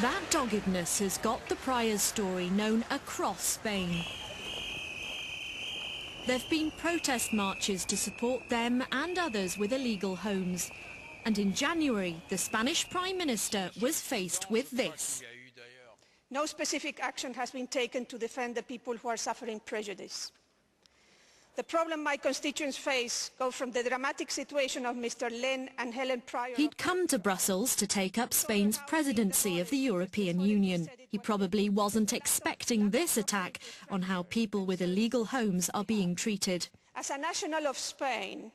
That doggedness has got the Prior's story known across Spain. There have been protest marches to support them and others with illegal homes. And in January, the Spanish Prime Minister was faced with this. No specific action has been taken to defend the people who are suffering prejudice. The problem my constituents face goes from the dramatic situation of Mr. Len and Helen Prior. He'd come to Brussels to take up Spain's presidency of the European Union. He probably wasn't expecting this attack on how people with illegal homes are being treated. As a national of Spain,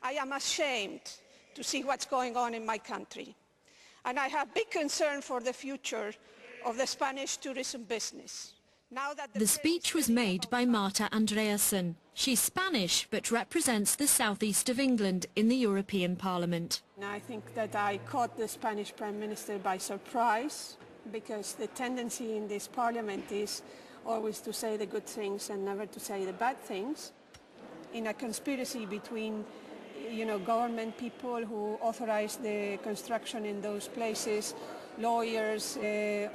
I am ashamed to see what's going on in my country. And I have big concern for the future of the Spanish tourism business. The speech was made by Marta Andreasen. She's Spanish but represents the southeast of England in the European Parliament. I think that I caught the Spanish Prime Minister by surprise, because the tendency in this Parliament is always to say the good things and never to say the bad things. In a conspiracy between government people who authorize the construction in those places, lawyers,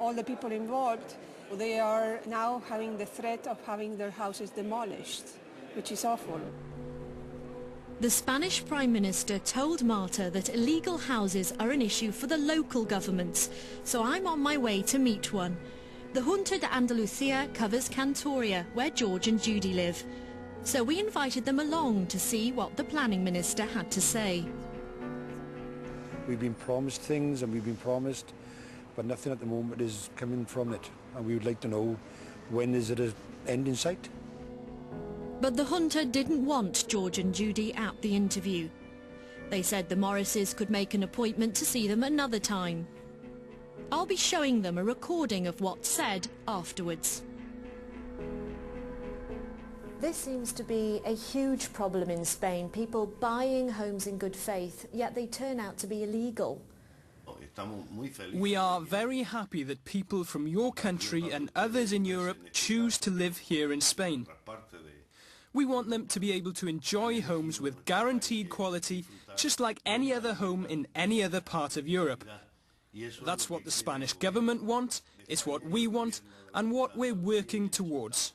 all the people involved, they are now having the threat of having their houses demolished, which is awful. The Spanish Prime Minister told Marta that illegal houses are an issue for the local governments, so I'm on my way to meet one. The Junta de Andalucia covers Cantoria, where George and Judy live. So we invited them along to see what the planning minister had to say. We've been promised things and we've been promised, but nothing at the moment is coming from it. And we would like to know, when is it an end in sight? But the Junta didn't want George and Judy at the interview. They said the Morrises could make an appointment to see them another time. I'll be showing them a recording of what's said afterwards. This seems to be a huge problem in Spain, people buying homes in good faith, yet they turn out to be illegal. We are very happy that people from your country and others in Europe choose to live here in Spain. We want them to be able to enjoy homes with guaranteed quality, just like any other home in any other part of Europe. That's what the Spanish government wants, it's what we want, and what we're working towards.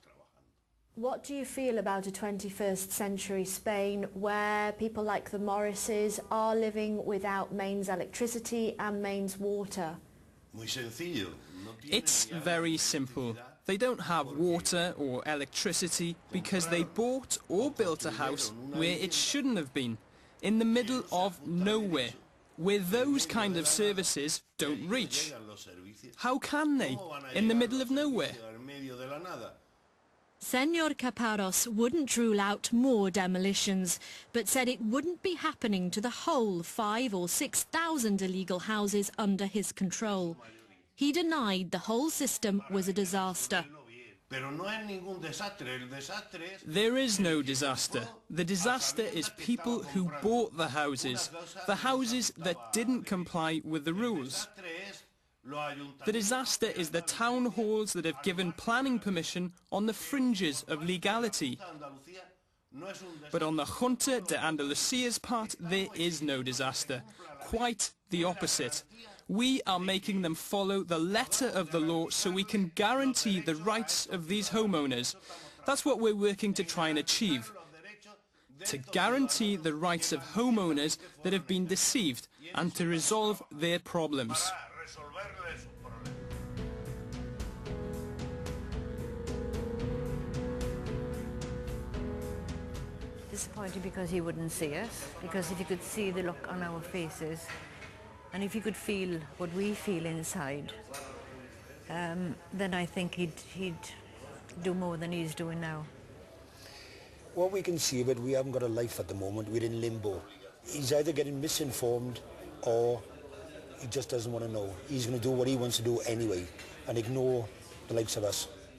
What do you feel about a 21st century Spain where people like the Morrises are living without mains electricity and mains water? It's very simple. They don't have water or electricity because they bought or built a house where it shouldn't have been, in the middle of nowhere, where those kind of services don't reach. How can they, in the middle of nowhere? Senor Caparros wouldn't rule out more demolitions, but said it wouldn't be happening to the whole 5,000 or 6,000 illegal houses under his control. He denied the whole system was a disaster. There is no disaster. The disaster is people who bought the houses that didn't comply with the rules. The disaster is the town halls that have given planning permission on the fringes of legality. But on the Junta de Andalucia's part, there is no disaster. Quite the opposite. We are making them follow the letter of the law so we can guarantee the rights of these homeowners. That's what we're working to try and achieve. To guarantee the rights of homeowners that have been deceived and to resolve their problems. Disappointed because he wouldn't see us, because if he could see the look on our faces and if he could feel what we feel inside, then I think he'd do more than he's doing now. What we can see of it, we haven't got a life at the moment. We're in limbo. He's either getting misinformed or he just doesn't want to know. He's going to do what he wants to do anyway and ignore the likes of us.